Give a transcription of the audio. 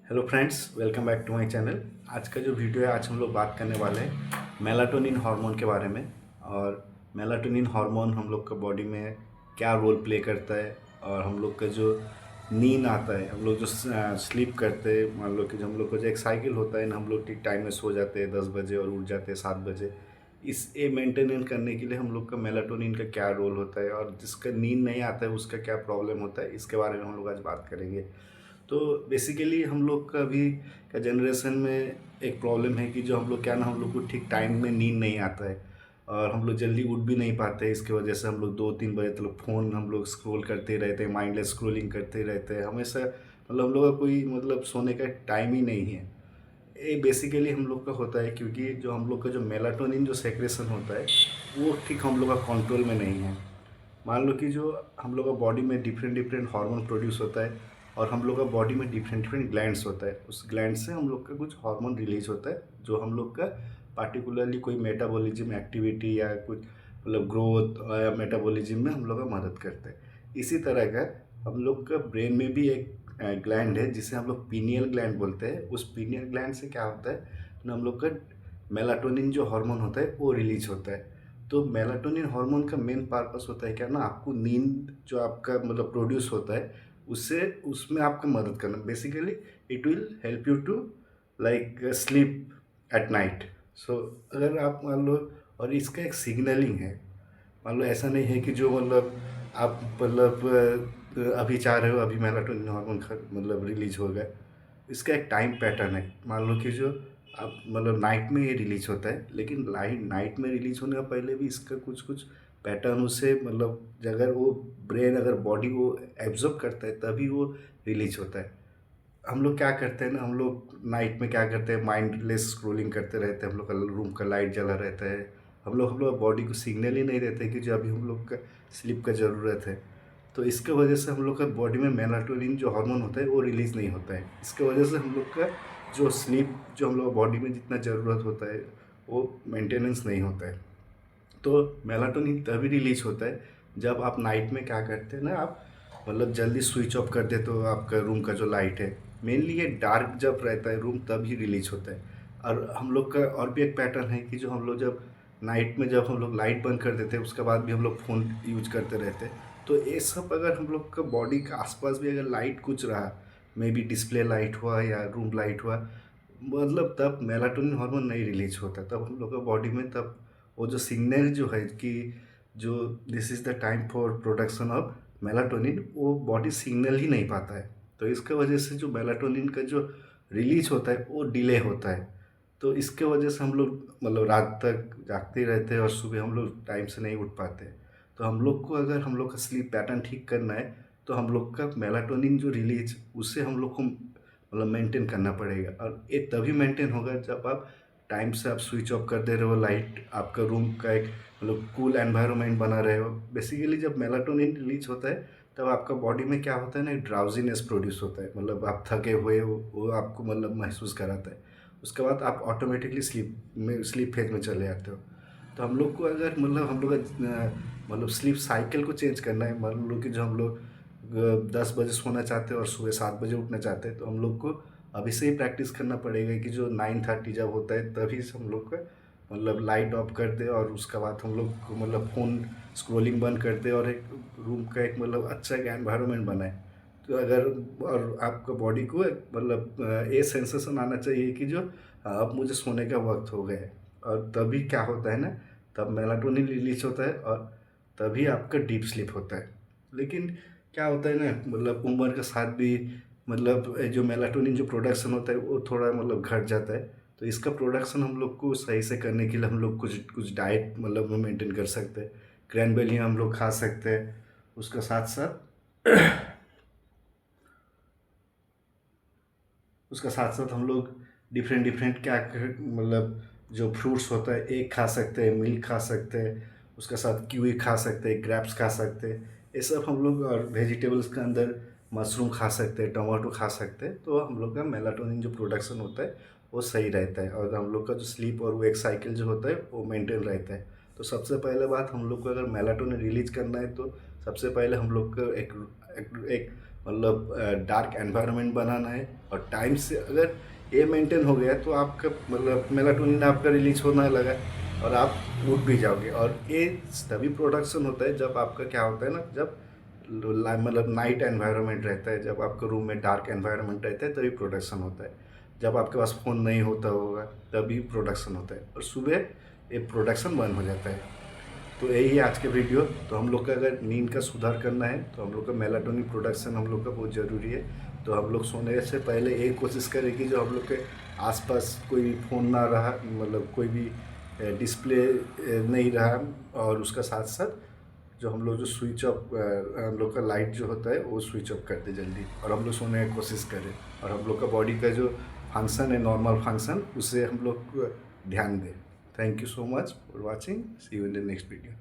Hello friends, welcome back to my channel. आज का जो वीडियो है, आज हम लोग बात करने वाले हैं मेलाटोनिन हार्मोन के बारे में। और मेलाटोनिन हार्मोन हम लोग का बॉडी में क्या रोल प्ले करता है, और हम लोग का जो नींद आता है, हम लोग जो स्लीप करते हैं, मान लो कि जो हम लोग का जो एक साइकिल होता है ना, हम लोग ठीक टाइम में सो जाते हैं 10 बजे और उठ जाते हैं 7 बजे। इस ये मेंटेनेंस करने के लिए हम लोग का मेलाटोनिन का क्या रोल होता है, और जिसका नींद नहीं आता है उसका क्या प्रॉब्लम होता है, इसके बारे में हम लोग आज बात करेंगे। तो बेसिकली हम लोग का अभी का जनरेशन में एक प्रॉब्लम है कि जो हम लोग क्या ना, हम लोग को ठीक टाइम में नींद नहीं आता है, और हम लोग जल्दी उठ भी नहीं पाते हैं। इसके वजह से हम लोग 2-3 बजे तक फ़ोन हम लोग स्क्रॉल करते रहते हैं, माइंडलेस स्क्रॉलिंग करते रहते हैं हमेशा। मतलब हम लोग का कोई मतलब सोने का टाइम ही नहीं है। ये बेसिकली हम लोग का होता है क्योंकि जो हम लोग का जो मेलाटोनिन जो सेक्रेशन होता है, वो ठीक हम लोग का कंट्रोल में नहीं है। मान लो कि जो हम लोग का बॉडी में डिफरेंट डिफरेंट हार्मोन प्रोड्यूस होता है, और हम लोग का बॉडी में डिफरेंट डिफरेंट ग्लैंड्स होता है। उस ग्लैंड से हम लोग का कुछ हार्मोन रिलीज होता है जो हम लोग का पार्टिकुलरली कोई मेटाबॉलिज्म एक्टिविटी या कुछ मतलब ग्रोथ या मेटाबॉलिज्म में हम लोग का मदद करता है। इसी तरह का हम लोग का ब्रेन में भी एक ग्लैंड है जिसे हम लोग पीनियल ग्लैंड बोलते हैं। उस पीनियल ग्लैंड से क्या होता है ना, हम लोग का मेलाटोनिन जो हार्मोन होता है वो रिलीज होता है। तो मेलाटोनिन हार्मोन का मेन पर्पस होता है क्या ना, आपको नींद जो आपका मतलब प्रोड्यूस होता है उससे उसमें आपका मदद करना। Basically it will help you to like sleep at night. So अगर आप मान लो, और इसका एक सिग्नलिंग है। मान लो ऐसा नहीं है कि जो मतलब आप मतलब अभी चाह रहे हो अभी मेलाटोनिन हार्मोन मतलब रिलीज हो गया। इसका एक टाइम पैटर्न है। मान लो कि जो आप मतलब नाइट में ये रिलीज होता है, लेकिन लाइट नाइट में रिलीज होने का पहले भी इसका कुछ कुछ पैटर्न उसे मतलब अगर वो ब्रेन अगर बॉडी वो एब्जॉर्ब करता है तभी वो रिलीज होता है। हम लोग क्या करते हैं ना, हम लोग नाइट में क्या करते हैं, माइंडलेस स्क्रोलिंग करते रहते हैं। हम लोग का रूम का लाइट जला रहता है। हम लोग बॉडी को सिग्नल ही नहीं देते कि जो अभी हम लोग का स्लीप का ज़रूरत है। तो इसके वजह से हम लोग का बॉडी में मेलाटोनिन जो हार्मोन होता है वो रिलीज़ नहीं होता है। इसके वजह से हम लोग का जो स्लीप जो हम लोग बॉडी में जितना ज़रूरत होता है वो मेंटेनेंस नहीं होता है। तो मेलाटोनिन तभी रिलीज होता है जब आप नाइट में क्या करते हैं ना, आप मतलब जल्दी स्विच ऑफ कर देते हो आपका रूम का जो लाइट है। मेनली ये डार्क जब रहता है रूम तब ही रिलीज होता है। और हम लोग का और भी एक पैटर्न है कि जो हम लोग जब नाइट में जब हम लोग लाइट बंद कर देते हैं उसके बाद भी हम लोग फ़ोन यूज करते रहते हैं। तो ये सब अगर हम लोग का बॉडी के आसपास भी अगर लाइट कुछ रहा, मे बी डिस्प्ले लाइट हुआ या रूम लाइट हुआ, मतलब तब मेलाटोनिन हार्मोन नहीं रिलीज होता। तब हम लोग का बॉडी में तब वो जो सिग्नल जो है कि जो this is the time for production of melatonin, वो बॉडी सिग्नल ही नहीं पाता है। तो इसके वजह से जो मेलाटोनिन का जो रिलीज होता है वो डिले होता है। तो इसके वजह से हम लोग मतलब रात तक जागते ही रहते हैं और सुबह हम लोग टाइम से नहीं उठ पाते। तो हम लोग को अगर हम लोग का स्लीप पैटर्न ठीक करना है तो हम लोग का मेलाटोनिन जो रिलीज उससे हम लोग को मतलब मेंटेन करना पड़ेगा। और ये तभी मेंटेन होगा जब आप टाइम से आप स्विच ऑफ कर दे रहे हो लाइट, आपका रूम का एक मतलब कूल एनवायरनमेंट बना रहे हो। बेसिकली जब मेलाटोनिन रिलीज होता है तब आपका बॉडी में क्या होता है ना, ड्राउजीनेस प्रोड्यूस होता है। मतलब आप थके हुए हो वो आपको मतलब महसूस कराता है। उसके बाद आप ऑटोमेटिकली स्लीप फेज में चले जाते हो। तो हम लोग को अगर मतलब हम लोग का मतलब स्लीप साइकिल को चेंज करना है। मान लो कि जो हम लोग 10 बजे सोना चाहते हैं और सुबह 7 बजे उठना चाहते हैं, तो हम लोग को अभी से ही प्रैक्टिस करना पड़ेगा कि जो 9:30 जब होता है तभी से हम लोग का मतलब लाइट ऑफ कर दे, और उसके बाद हम लोग को मतलब फ़ोन स्क्रॉलिंग बंद कर दे और एक रूम का एक मतलब अच्छा एक एनवायरनमेंट बनाए। तो अगर और आपका बॉडी को एक मतलब ये सेंसेशन आना चाहिए कि जो अब मुझे सोने का वक्त हो गया है। और तभी क्या होता है ना, तब मेलाटोनिन रिलीज होता है और तभी आपका डीप स्लीप होता है। लेकिन क्या होता है ना, मतलब उम्र के साथ भी मतलब जो मेलाटोनिन जो प्रोडक्शन होता है वो थोड़ा मतलब घट जाता है। तो इसका प्रोडक्शन हम लोग को सही से करने के लिए हम लोग कुछ कुछ डाइट मतलब मेंटेन कर सकते हैं। क्रैनबेरी हम लोग खा सकते हैं। उसका साथ साथ उसका साथ साथ हम लोग डिफरेंट डिफरेंट मतलब जो फ्रूट्स होता है एक खा सकते हैं, मिल्क खा सकते हैं। उसके साथ कीवी खा सकते हैं, ग्रेप्स खा सकते हैं। ये सब हम लोग, और वेजिटेबल्स के अंदर मशरूम खा सकते हैं, टमाटो खा सकते हैं। तो हम लोग का मेलाटोनिन जो प्रोडक्शन होता है वो सही रहता है, और हम लोग का जो स्लीप और वो एक साइकिल जो होता है वो मेंटेन रहता है। तो सबसे पहले बात, हम लोग को अगर मेलाटोनिन रिलीज करना है तो सबसे पहले हम लोग को एक मतलब डार्क एनवायरनमेंट बनाना है और टाइम से अगर ये मेंटेन हो गया तो आपका मतलब मेलाटोनिन आपका रिलीज होने लगा और आप उठ भी जाओगे। और ये तभी प्रोडक्शन होता है जब आपका क्या होता है ना, जब मतलब नाइट एनवायरनमेंट रहता है, जब आपके रूम में डार्क एनवायरनमेंट रहता है तभी प्रोडक्शन होता है। जब आपके पास फ़ोन नहीं होता होगा तभी प्रोडक्शन होता है और सुबह ये प्रोडक्शन बंद हो जाता है। तो यही है आज के वीडियो। तो हम लोग का अगर नींद का सुधार करना है तो हम लोग का मेलाटोनिन प्रोडक्शन हम लोग का बहुत ज़रूरी है। तो हम लोग सोने से पहले एक कोशिश करें कि जो हम लोग के आसपास कोई भी फ़ोन ना रहा, मतलब कोई भी डिस्प्ले नहीं रहा, और उसका साथ साथ जो हम लोग जो स्विच ऑफ हम लोग का लाइट जो होता है वो स्विच ऑफ कर दे जल्दी, और हम लोग सोने की कोशिश करें और हम लोग का बॉडी का जो फंक्शन है नॉर्मल फंक्शन उसे हम लोग ध्यान दें। Thank you so much for watching, see you in the next video.